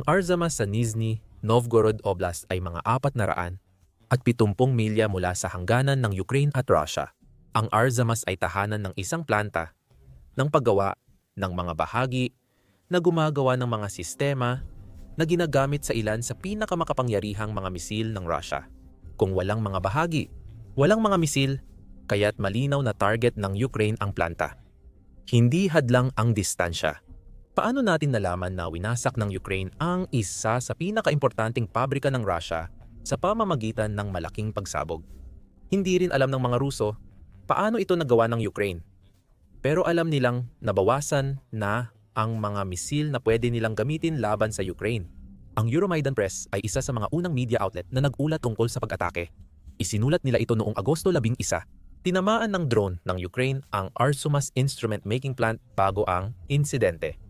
Ang Arzamas sa Nizhny Novgorod Oblast ay mga 470 milya mula sa hangganan ng Ukraine at Russia. Ang Arzamas ay tahanan ng isang planta ng paggawa ng mga bahagi na gumagawa ng mga sistema na ginagamit sa ilan sa pinakamakapangyarihang mga misil ng Russia. Kung walang mga bahagi, walang mga misil, kaya't malinaw na target ng Ukraine ang planta. Hindi hadlang ang distansya. Paano natin nalaman na winasak ng Ukraine ang isa sa pinakaimportanteng pabrika ng Russia sa pamamagitan ng malaking pagsabog? Hindi rin alam ng mga Ruso paano ito nagawa ng Ukraine. Pero alam nilang nabawasan na ang mga misil na pwede nilang gamitin laban sa Ukraine. Ang Euromaidan Press ay isa sa mga unang media outlet na nag-ulat tungkol sa pag-atake. Isinulat nila ito noong Agosto 11. Tinamaan ng drone ng Ukraine ang Arzamas Instrument Making Plant bago ang insidente.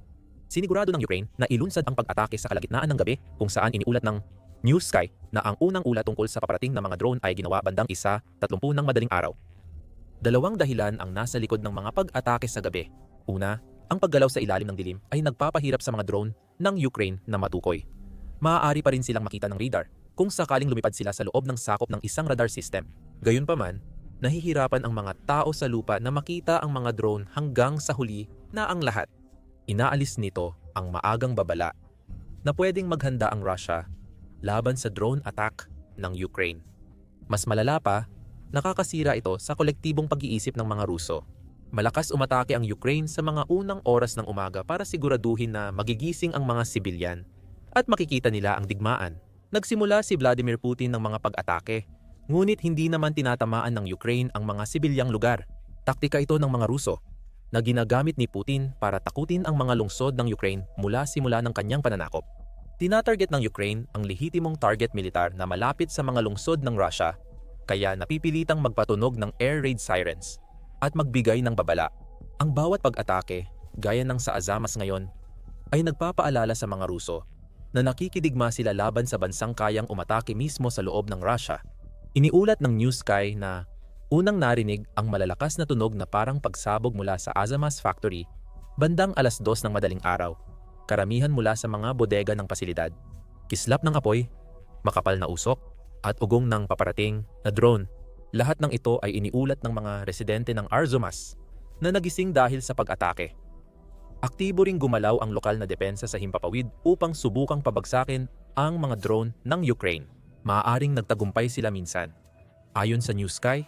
Sinigurado ng Ukraine na ilunsad ang pag-atake sa kalagitnaan ng gabi kung saan iniulat ng Newsky na ang unang ulat tungkol sa paparating na mga drone ay ginawa bandang 1:30 ng madaling araw. Dalawang dahilan ang nasa likod ng mga pag-atake sa gabi. Una, ang paggalaw sa ilalim ng dilim ay nagpapahirap sa mga drone ng Ukraine na matukoy. Maaari pa rin silang makita ng radar kung sakaling lumipad sila sa loob ng sakop ng isang radar system. Gayunpaman, nahihirapan ang mga tao sa lupa na makita ang mga drone hanggang sa huli na ang lahat. Inaalis nito ang maagang babala na pwedeng maghanda ang Russia laban sa drone attack ng Ukraine. Mas malala pa, nakakasira ito sa kolektibong pag-iisip ng mga Ruso. Malakas umatake ang Ukraine sa mga unang oras ng umaga para siguraduhin na magigising ang mga sibilyan at makikita nila ang digmaan. Nagsimula si Vladimir Putin ng mga pag-atake, ngunit hindi naman tinatamaan ng Ukraine ang mga sibilyang lugar. Taktika ito ng mga Ruso na ginagamit ni Putin para takutin ang mga lungsod ng Ukraine mula simula ng kanyang pananakop. Tinatarget ng Ukraine ang lehitimong target militar na malapit sa mga lungsod ng Russia, kaya napipilitang magpatunog ng air raid sirens at magbigay ng babala. Ang bawat pag-atake, gaya ng sa Arzamas ngayon, ay nagpapaalala sa mga Ruso na nakikidigma sila laban sa bansang kayang umatake mismo sa loob ng Russia. Iniulat ng Newsky na unang narinig ang malalakas na tunog na parang pagsabog mula sa Arzamas factory bandang 2:00 ng madaling araw, karamihan mula sa mga bodega ng pasilidad. Kislap ng apoy, makapal na usok, at ugong ng paparating na drone. Lahat ng ito ay iniulat ng mga residente ng Arzamas na nagising dahil sa pag-atake. Aktibo ring gumalaw ang lokal na depensa sa himpapawid upang subukang pabagsakin ang mga drone ng Ukraine. Maaaring nagtagumpay sila minsan. Ayon sa Newsky,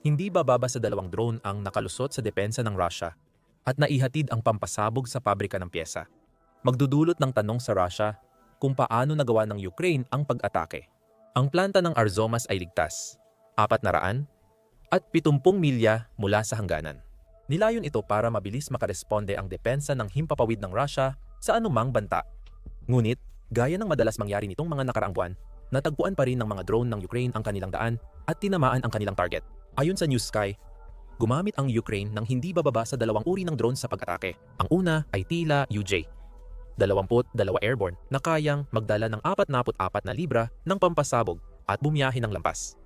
hindi bababa sa 2 drone ang nakalusot sa depensa ng Russia at naihatid ang pampasabog sa pabrika ng pyesa. Magdudulot ng tanong sa Russia kung paano nagawa ng Ukraine ang pag-atake. Ang planta ng Arzamas ay ligtas, 470 milya mula sa hangganan. Nilayon ito para mabilis makaresponde ang depensa ng himpapawid ng Russia sa anumang banta. Ngunit, gaya ng madalas mangyari nitong mga nakaraang buwan, natagpuan pa rin ng mga drone ng Ukraine ang kanilang daan at tinamaan ang kanilang target. Ayon sa Newsky, gumamit ang Ukraine ng hindi bababa sa 2 uri ng drone sa pag-atake. Ang una ay tila UJ, 22 airborne na kayang magdala ng 44 na libra ng pampasabog at bumiyahe ng lampas.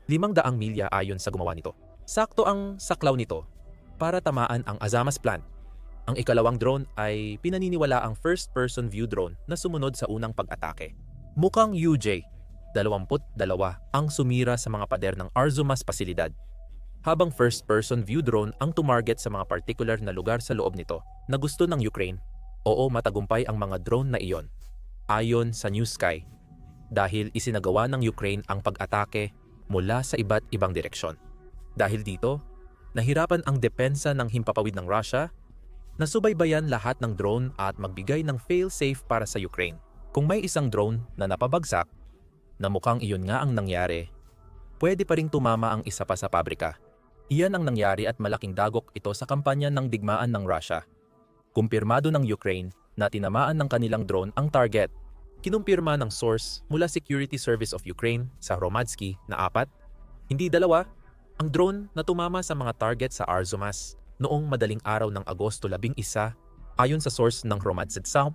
500 milya ayon sa gumawa nito. Sakto ang saklaw nito para tamaan ang Arzamas plant. Ang ikalawang drone ay pinaniniwala ang first-person view drone na sumunod sa unang pag-atake. Mukhang UJ, 22 ang sumira sa mga pader ng Arzamas pasilidad, habang first-person view drone ang tumarget sa mga particular na lugar sa loob nito na gusto ng Ukraine. Oo, matagumpay ang mga drone na iyon, ayon sa Newsky, dahil isinagawa ng Ukraine ang pag-atake mula sa iba't ibang direksyon. Dahil dito, nahirapan ang depensa ng himpapawid ng Russia na subaybayan lahat ng drone at magbigay ng fail-safe para sa Ukraine. Kung may isang drone na napabagsak, na mukhang iyon nga ang nangyari, pwede pa ring tumama ang isa pa sa pabrika. Iyan ang nangyari at malaking dagok ito sa kampanya ng digmaan ng Russia. Kumpirmado ng Ukraine na tinamaan ng kanilang drone ang target. Kinumpirma ng source mula Security Service of Ukraine sa Hromadski na 4, hindi 2, ang drone na tumama sa mga target sa Arzamas noong madaling araw ng Agosto 11, ayon sa source ng Hromadska.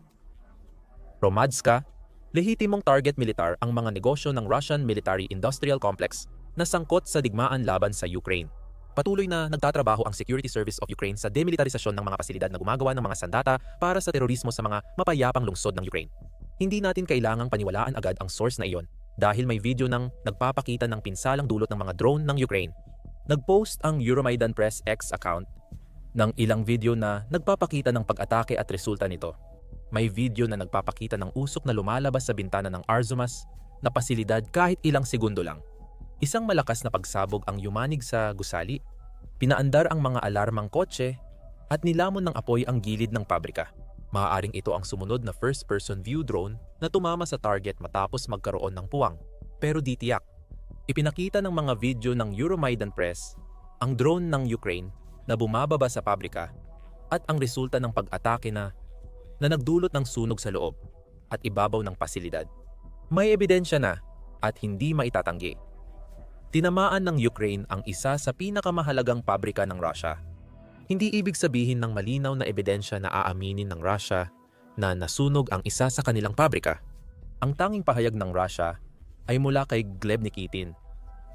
Lehitimong target militar ang mga negosyo ng Russian Military-Industrial Complex na sangkot sa digmaan laban sa Ukraine. Patuloy na nagtatrabaho ang Security Service of Ukraine sa demilitarisasyon ng mga pasilidad na gumagawa ng mga sandata para sa terorismo sa mga mapayapang lungsod ng Ukraine. Hindi natin kailangang paniwalaan agad ang source na iyon dahil may video ng nagpapakita ng pinsalang dulot ng mga drone ng Ukraine. Nagpost ang Euromaidan Press X account ng ilang video na nagpapakita ng pag-atake at resulta nito. May video na nagpapakita ng usok na lumalabas sa bintana ng Arzomas na pasilidad kahit ilang segundo lang. Isang malakas na pagsabog ang yumanig sa gusali, pinaandar ang mga alarmang kotse at nilamon ng apoy ang gilid ng pabrika. Maaaring ito ang sumunod na first-person view drone na tumama sa target matapos magkaroon ng puwang. Pero di tiyak. Ipinakita ng mga video ng Euromaidan Press ang drone ng Ukraine na bumababa sa pabrika at ang resulta ng pag-atake na nagdulot ng sunog sa loob at ibabaw ng pasilidad. May ebidensya na at hindi maitatanggi. Tinamaan ng Ukraine ang isa sa pinakamahalagang pabrika ng Russia. Hindi ibig sabihin ng malinaw na ebidensya na aaminin ng Russia na nasunog ang isa sa kanilang pabrika. Ang tanging pahayag ng Russia ay mula kay Gleb Nikitin,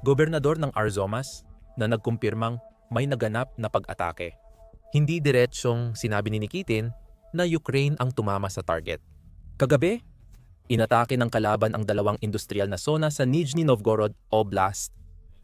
gobernador ng Arzomas, na nagkumpirmang may naganap na pag-atake. Hindi diretsyong sinabi ni Nikitin na Ukraine ang tumama sa target. Kagabi, inatake ng kalaban ang dalawang industrial na zona sa Nizhny Novgorod Oblast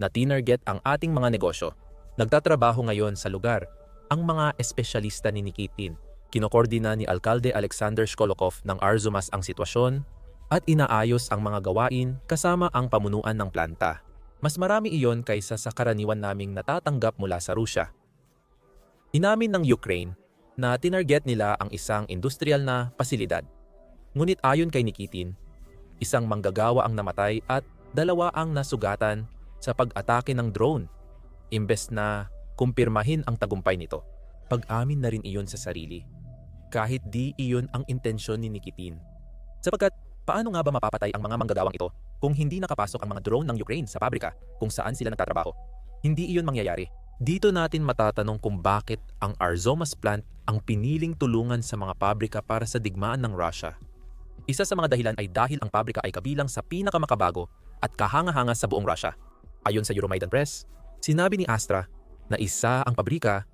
na tinarget ang ating mga negosyo. Nagtatrabaho ngayon sa lugar ang mga espesyalista ni Nikitin. Kinokordina ni Alkalde Alexander Shkolokov ng Arzomas ang sitwasyon at inaayos ang mga gawain kasama ang pamunuan ng planta. Mas marami iyon kaysa sa karaniwan naming natatanggap mula sa Rusya. Inamin ng Ukraine na tinarget nila ang isang industrial na pasilidad. Ngunit ayon kay Nikitin, isang manggagawa ang namatay at dalawa ang nasugatan sa pag-atake ng drone, imbes na kumpirmahin ang tagumpay nito. Pag-amin na rin iyon sa sarili, kahit di iyon ang intensyon ni Nikitin. Sapagkat paano nga ba mapapatay ang mga manggagawang ito kung hindi nakapasok ang mga drone ng Ukraine sa pabrika kung saan sila nagtatrabaho? Hindi iyon mangyayari. Dito natin matatanong kung bakit ang Arzomas plant ang piniling tulungan sa mga pabrika para sa digmaan ng Russia. Isa sa mga dahilan ay dahil ang pabrika ay kabilang sa pinakamakabago at kahanga-hanga sa buong Russia. Ayon sa Euromaidan Press, sinabi ni Astra na isa ang pabrika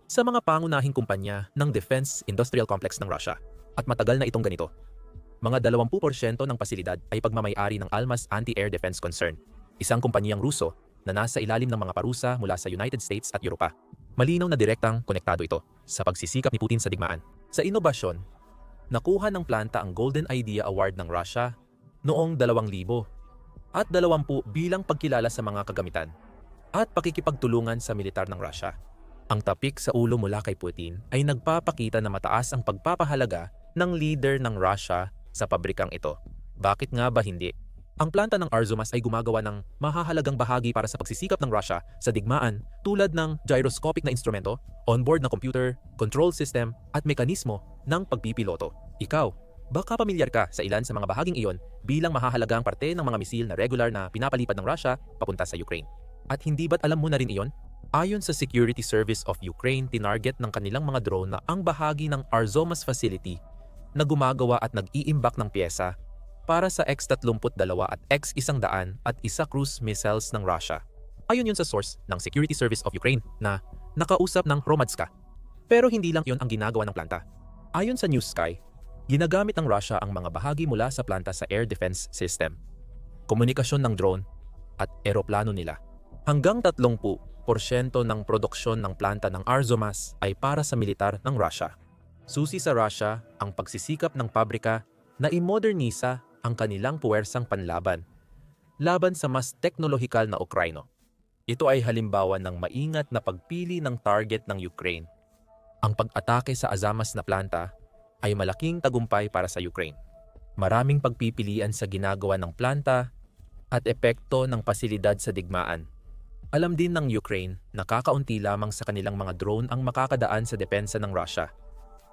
sa mga pangunahing kumpanya ng Defense Industrial Complex ng Russia at matagal na itong ganito. Mga 20% ng pasilidad ay pagmamay-ari ng Almaz Anti-Air Defense Concern, isang kumpanyang Ruso na nasa ilalim ng mga parusa mula sa United States at Europa. Malinaw na direktang konektado ito sa pagsisikap ni Putin sa digmaan. Sa inobasyon, nakuha ng planta ang Golden Idea Award ng Russia noong 2000 at 20 bilang pagkilala sa mga kagamitan at pakikipagtulungan sa militar ng Russia. Ang tapik sa ulo mula kay Putin ay nagpapakita na mataas ang pagpapahalaga ng leader ng Russia sa pabrikang ito. Bakit nga ba hindi? Ang planta ng Arzomas ay gumagawa ng mahahalagang bahagi para sa pagsisikap ng Russia sa digmaan tulad ng gyroscopic na instrumento, onboard na computer, control system at mekanismo ng pagpipiloto. Ikaw, baka pamilyar ka sa ilan sa mga bahaging iyon bilang mahahalagang parte ng mga misil na regular na pinapalipad ng Russia papunta sa Ukraine. At hindi ba't alam mo na rin iyon? Ayon sa Security Service of Ukraine, tinarget ng kanilang mga drone na ang bahagi ng Arzomas facility na gumagawa at nag-iimbak ng pyesa para sa X-32 at X-100 at isa cruise missiles ng Russia. Ayon yun sa source ng Security Service of Ukraine na nakausap ng Hromadska. Pero hindi lang yun ang ginagawa ng planta. Ayon sa News Sky, ginagamit ng Russia ang mga bahagi mula sa planta sa air defense system, komunikasyon ng drone at eroplano nila. Hanggang 30% ng produksyon ng planta ng Arzomas ay para sa militar ng Russia. Susi sa Russia ang pagsisikap ng pabrika na imodernisa ang kanilang puwersang panlaban laban sa mas teknolohikal na Ukraino. Ito ay halimbawa ng maingat na pagpili ng target ng Ukraine. Ang pag-atake sa Arzomas na planta ay malaking tagumpay para sa Ukraine. Maraming pagpipilian sa ginagawa ng planta at epekto ng pasilidad sa digmaan. Alam din ng Ukraine na kakaunti lamang sa kanilang mga drone ang makakadaan sa depensa ng Russia,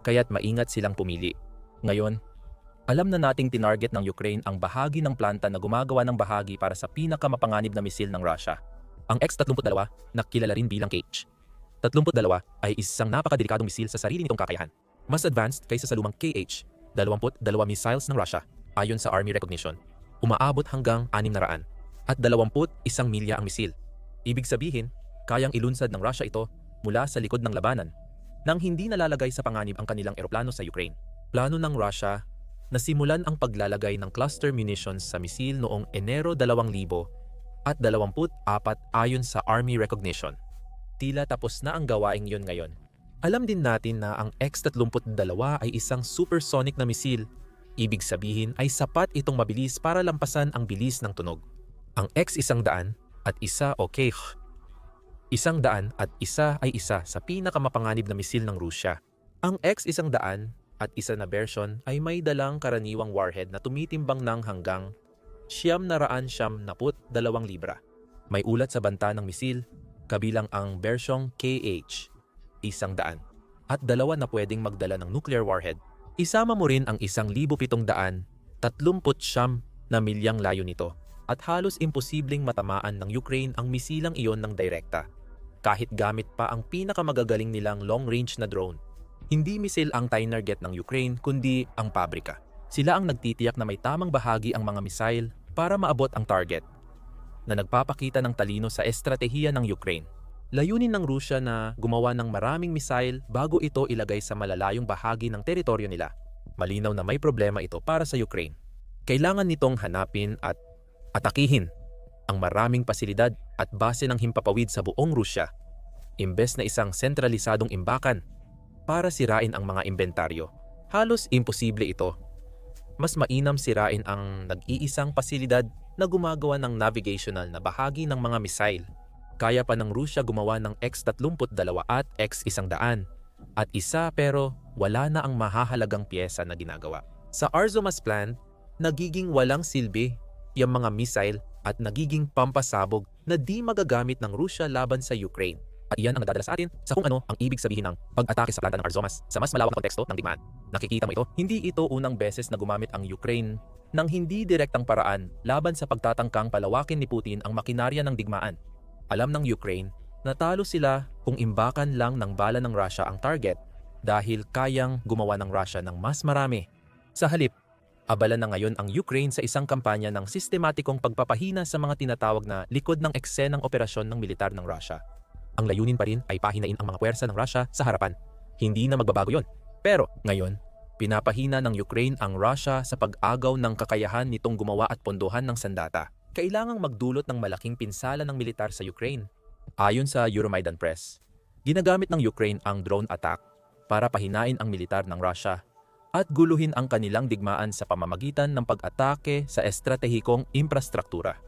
kaya't maingat silang pumili. Ngayon, alam na nating tinarget ng Ukraine ang bahagi ng planta na gumagawa ng bahagi para sa pinakamapanganib na misil ng Russia, ang X-32 na kilala rin bilang KH-32 ay isang napakadelikadong misil sa sarili nitong kakayahan. Mas advanced kaysa sa lumang KH-22 missiles ng Russia ayon sa Army recognition. Umaabot hanggang 600 at 21 milya ang misil. Ibig sabihin, kayang ilunsad ng Russia ito mula sa likod ng labanan nang hindi nalalagay sa panganib ang kanilang eroplano sa Ukraine. Plano ng Russia nasimulan ang paglalagay ng cluster munitions sa misil noong Enero 2024 ayon sa Army Recognition. Tila tapos na ang gawaing iyon ngayon. Alam din natin na ang X-32 ay isang supersonic na misil. Ibig sabihin ay sapat itong mabilis para lampasan ang bilis ng tunog. Ang X-100 at isa o K-100 at isa ay isa sa pinakamapanganib na misil ng Rusya. Ang X-100 at isa na version ay may dalang karaniwang warhead na tumitimbang ng hanggang 972 libra. May ulat sa banta ng misil, kabilang ang bersyong KH-100 at dalawa na pwedeng magdala ng nuclear warhead. Isama mo rin ang 1,739 na milyang layo nito at halos imposibleng matamaan ng Ukraine ang misilang iyon ng direkta. Kahit gamit pa ang pinakamagagaling nilang long-range na drone. Hindi misil ang tinarget ng Ukraine kundi ang pabrika. Sila ang nagtitiyak na may tamang bahagi ang mga misil para maabot ang target, na nagpapakita ng talino sa estratehiya ng Ukraine. Layunin ng Rusya na gumawa ng maraming misil bago ito ilagay sa malalayong bahagi ng teritoryo nila. Malinaw na may problema ito para sa Ukraine. Kailangan nitong hanapin at atakihin ang maraming pasilidad at base ng himpapawid sa buong Rusya, imbes na isang sentralisadong imbakan para sirain ang mga inventaryo. Halos imposible ito. Mas mainam sirain ang nag-iisang pasilidad na gumagawa ng navigational na bahagi ng mga misil. Kaya pa ng Rusya gumawa ng X-32 at X-100 at isa pero wala na ang mahahalagang piyesa na ginagawa. Sa Arzamas plant, nagiging walang silbi yung mga misil at nagiging pampasabog na di magagamit ng Rusya laban sa Ukraine. At iyan ang nadadala sa atin sa kung ano ang ibig sabihin ng pag-atake sa planta ng Arzamas sa mas malawak na konteksto ng digmaan. Nakikita mo ito, hindi ito unang beses na gumamit ang Ukraine ng hindi direktang paraan laban sa pagtatangkang palawakin ni Putin ang makinarya ng digmaan. Alam ng Ukraine na talo sila kung imbakan lang ng bala ng Russia ang target dahil kayang gumawa ng Russia ng mas marami. Sa halip, abala na ngayon ang Ukraine sa isang kampanya ng sistematikong pagpapahina sa mga tinatawag na likod ng eksenang operasyon ng militar ng Russia. Ang layunin pa rin ay pahinain ang mga puwersa ng Russia sa harapan. Hindi na magbabago yon. Pero ngayon, pinapahina ng Ukraine ang Russia sa pag-agaw ng kakayahan nitong gumawa at pondohan ng sandata. Kailangang magdulot ng malaking pinsala ng militar sa Ukraine. Ayon sa Euromaidan Press, ginagamit ng Ukraine ang drone attack para pahinain ang militar ng Russia at guluhin ang kanilang digmaan sa pamamagitan ng pag-atake sa estratehikong infrastruktura,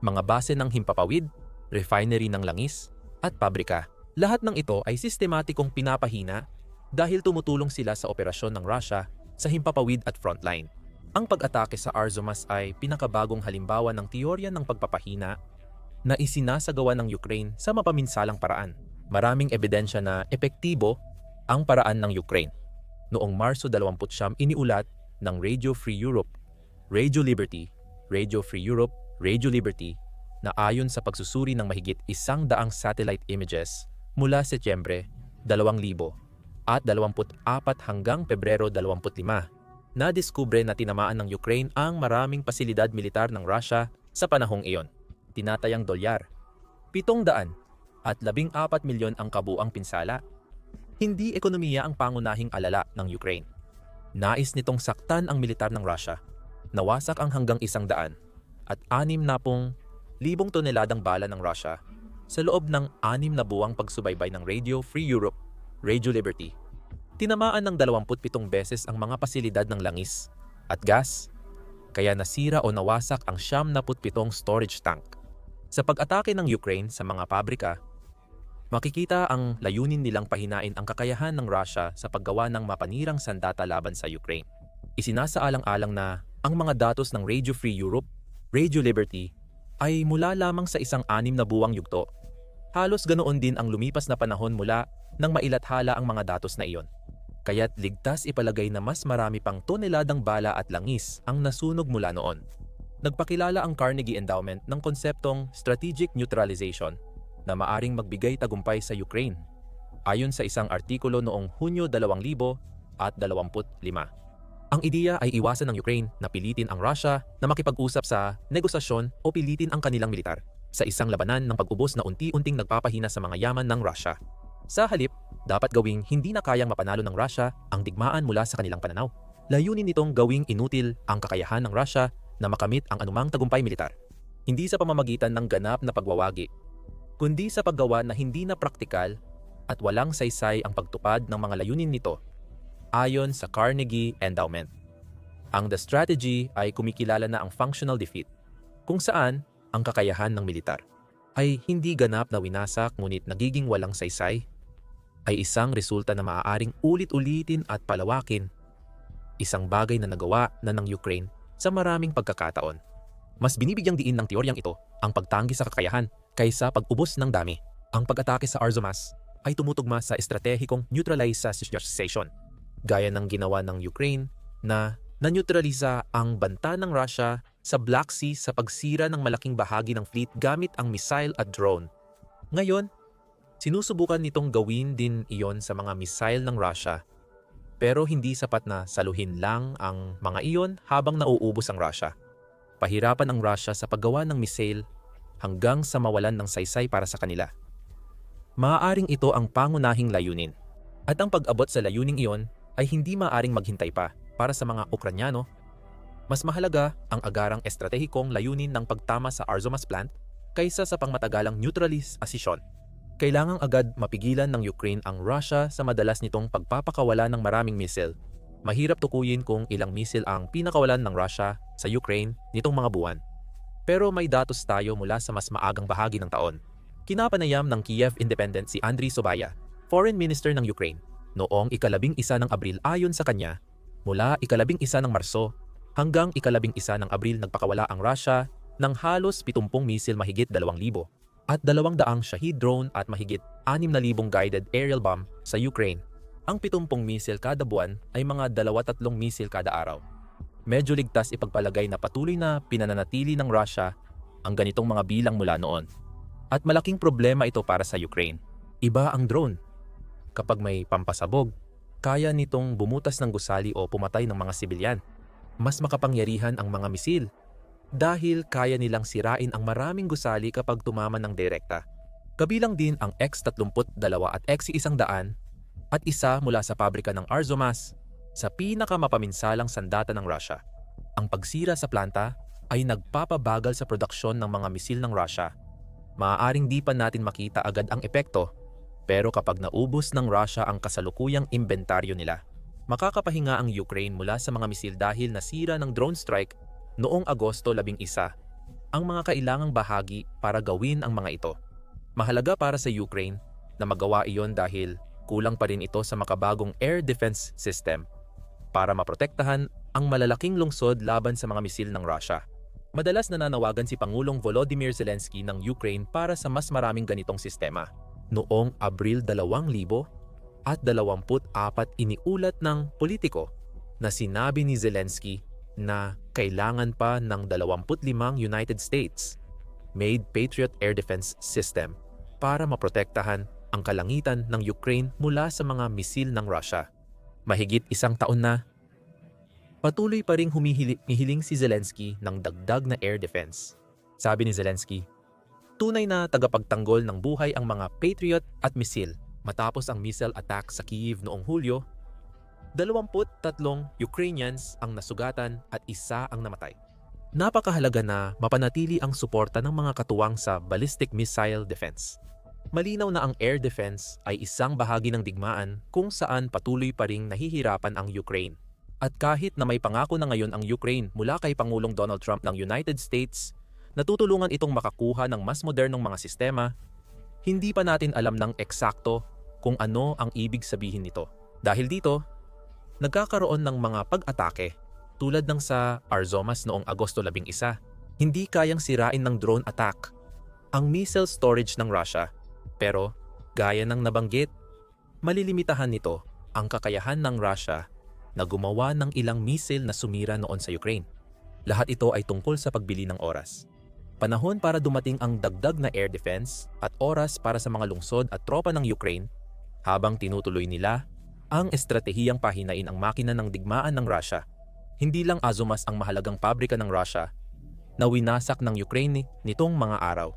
mga base ng himpapawid, refinery ng langis, at pabrika. Lahat ng ito ay sistematikong pinapahina dahil tumutulong sila sa operasyon ng Russia sa himpapawid at frontline. Ang pag-atake sa Arzamas ay pinakabagong halimbawa ng teorya ng pagpapahina na isinasagawa ng Ukraine sa mapaminsalang paraan. Maraming ebidensya na epektibo ang paraan ng Ukraine. Noong Marso 29 iniulat ng Radio Free Europe, Radio Liberty, Radio Free Europe, Radio Liberty na ayon sa pagsusuri ng mahigit 100 satellite images mula Setyembre 2024 hanggang Pebrero 25, nadiskubre na tinamaan ng Ukraine ang maraming pasilidad militar ng Russia sa panahong iyon. Tinatayang dolyar, 714 milyon ang kabuang pinsala. Hindi ekonomiya ang pangunahing alala ng Ukraine. Nais nitong saktan ang militar ng Russia. Nawasak ang hanggang 100 at 60,000 toneladang bala ng Russia sa loob ng 6 na buwang pagsubaybay ng Radio Free Europe, Radio Liberty. Tinamaan ng 27 beses ang mga pasilidad ng langis at gas, kaya nasira o nawasak ang 77 storage tank. Sa pag-atake ng Ukraine sa mga pabrika, makikita ang layunin nilang pahinain ang kakayahan ng Russia sa paggawa ng mapanirang sandata laban sa Ukraine. Isinasaalang-alang na ang mga datos ng Radio Free Europe, Radio Liberty, ay mula lamang sa isang 6 na buwang yugto. Halos ganoon din ang lumipas na panahon mula nang mailathala ang mga datos na iyon. Kaya't ligtas ipalagay na mas marami pang toneladang bala at langis ang nasunog mula noon. Nagpakilala ang Carnegie Endowment ng konseptong strategic neutralization na maaring magbigay tagumpay sa Ukraine, ayon sa isang artikulo noong Hunyo 2025. Ang ideya ay iwasan ng Ukraine na pilitin ang Russia na makipag-usap sa negosasyon o pilitin ang kanilang militar sa isang labanan ng pag-ubos na unti-unting nagpapahina sa mga yaman ng Russia. Sa halip, dapat gawing hindi na kayang mapanalo ng Russia ang digmaan mula sa kanilang pananaw. Layunin nitong gawing inutil ang kakayahan ng Russia na makamit ang anumang tagumpay militar. Hindi sa pamamagitan ng ganap na pagwawagi, kundi sa paggawa na hindi na praktikal at walang saysay ang pagtupad ng mga layunin nito ayon sa Carnegie Endowment. Ang The Strategy ay kumikilala na ang functional defeat, kung saan ang kakayahan ng militar ay hindi ganap na winasak ngunit nagiging walang saysay, ay isang resulta na maaaring ulit-ulitin at palawakin, isang bagay na nagawa na ng Ukraine sa maraming pagkakataon. Mas binibigyang diin ng teoryang ito ang pagtanggi sa kakayahan kaysa pag-ubos ng dami. Ang pag-atake sa Arzamas ay tumutugma sa estratehikong neutralization, gaya ng ginawa ng Ukraine na naneutralisa ang banta ng Russia sa Black Sea sa pagsira ng malaking bahagi ng fleet gamit ang missile at drone. Ngayon, sinusubukan nitong gawin din iyon sa mga missile ng Russia, pero hindi sapat na saluhin lang ang mga iyon habang nauubos ang Russia. Pahirapan ang Russia sa paggawa ng missile hanggang sa mawalan ng saysay para sa kanila. Maaaring ito ang pangunahing layunin. At ang pag-abot sa layuning iyon ay hindi maaaring maghintay pa para sa mga Ukranyano. Mas mahalaga ang agarang estratehikong layunin ng pagtama sa Arzamas plant kaysa sa pangmatagalang neutralizasyon. Kailangang agad mapigilan ng Ukraine ang Russia sa madalas nitong pagpapakawala ng maraming missile. Mahirap tukuyin kung ilang missile ang pinakawalan ng Russia sa Ukraine nitong mga buwan. Pero may datos tayo mula sa mas maagang bahagi ng taon. Kinapanayam ng Kiev Independent si Andriy Sobaya, Foreign Minister ng Ukraine, noong ika-11 ng Abril. Ayon sa kanya, mula ika-11 ng Marso hanggang ika-11 ng Abril nagpakawala ang Russia ng halos 70 missile, mahigit 2,000 at 200 Shahid drone at mahigit 6,000 guided aerial bomb sa Ukraine. Ang 70 missile kada buwan ay mga 2-3 missile kada araw. Medyo ligtas ipagpalagay na patuloy na pinananatili ng Russia ang ganitong mga bilang mula noon. At malaking problema ito para sa Ukraine. Iba ang drone. Kapag may pampasabog, kaya nitong bumutas ng gusali o pumatay ng mga sibilyan. Mas makapangyarihan ang mga misil dahil kaya nilang sirain ang maraming gusali kapag tumama ng direkta. Kabilang din ang X-32 at X-100 at isa mula sa pabrika ng Arzamas sa pinakamapaminsalang sandata ng Russia. Ang pagsira sa planta ay nagpapabagal sa produksyon ng mga misil ng Russia. Maaaring di pa natin makita agad ang epekto, pero kapag naubos ng Russia ang kasalukuyang inventaryo nila, makakapahinga ang Ukraine mula sa mga misil dahil nasira ng drone strike noong Agosto 11 ang mga kailangang bahagi para gawin ang mga ito. Mahalaga para sa Ukraine na magawa iyon dahil kulang pa rin ito sa makabagong air defense system para maprotektahan ang malalaking lungsod laban sa mga misil ng Russia. Madalas nananawagan si Pangulong Volodymyr Zelensky ng Ukraine para sa mas maraming ganitong sistema. Noong Abril 2024, iniulat ng politiko na sinabi ni Zelensky na kailangan pa ng 25 United States-made Patriot Air Defense System para maprotektahan ang kalangitan ng Ukraine mula sa mga misil ng Russia. Mahigit isang taon na, patuloy pa ring humihiling si Zelensky ng dagdag na air defense. Sabi ni Zelensky, tunay na tagapagtanggol ng buhay ang mga Patriot at misil matapos ang missile attack sa Kyiv noong Hulyo. 23 Ukrainians ang nasugatan at isa ang namatay. Napakahalaga na mapanatili ang suporta ng mga katuwang sa ballistic missile defense. Malinaw na ang air defense ay isang bahagi ng digmaan kung saan patuloy pa ring nahihirapan ang Ukraine. At kahit na may pangako na ngayon ang Ukraine mula kay Pangulong Donald Trump ng United States, natutulungan itong makakuha ng mas modernong mga sistema, hindi pa natin alam ng eksakto kung ano ang ibig sabihin nito. Dahil dito, nagkakaroon ng mga pag-atake tulad ng sa Arzamas noong Agosto 11, hindi kayang sirain ng drone attack ang missile storage ng Russia. Pero, gaya ng nabanggit, malilimitahan nito ang kakayahan ng Russia na gumawa ng ilang missile na sumira noon sa Ukraine. Lahat ito ay tungkol sa pagbili ng oras. Panahon para dumating ang dagdag na air defense at oras para sa mga lungsod at tropa ng Ukraine habang tinutuloy nila ang estratehiyang pahinain ang makina ng digmaan ng Russia. Hindi lang Arzamas ang mahalagang pabrika ng Russia na winasak ng Ukraine nitong mga araw.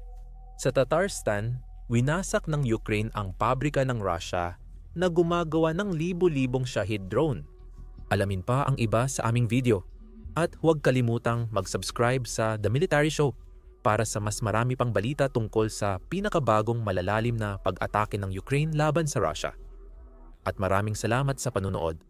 Sa Tatarstan, winasak ng Ukraine ang pabrika ng Russia na gumagawa ng libo-libong Shahid drone. Alamin pa ang iba sa aming video. At huwag kalimutang mag-subscribe sa The Military Show para sa mas marami pang balita tungkol sa pinakabagong malalalim na pag-atake ng Ukraine laban sa Russia. At maraming salamat sa panunood.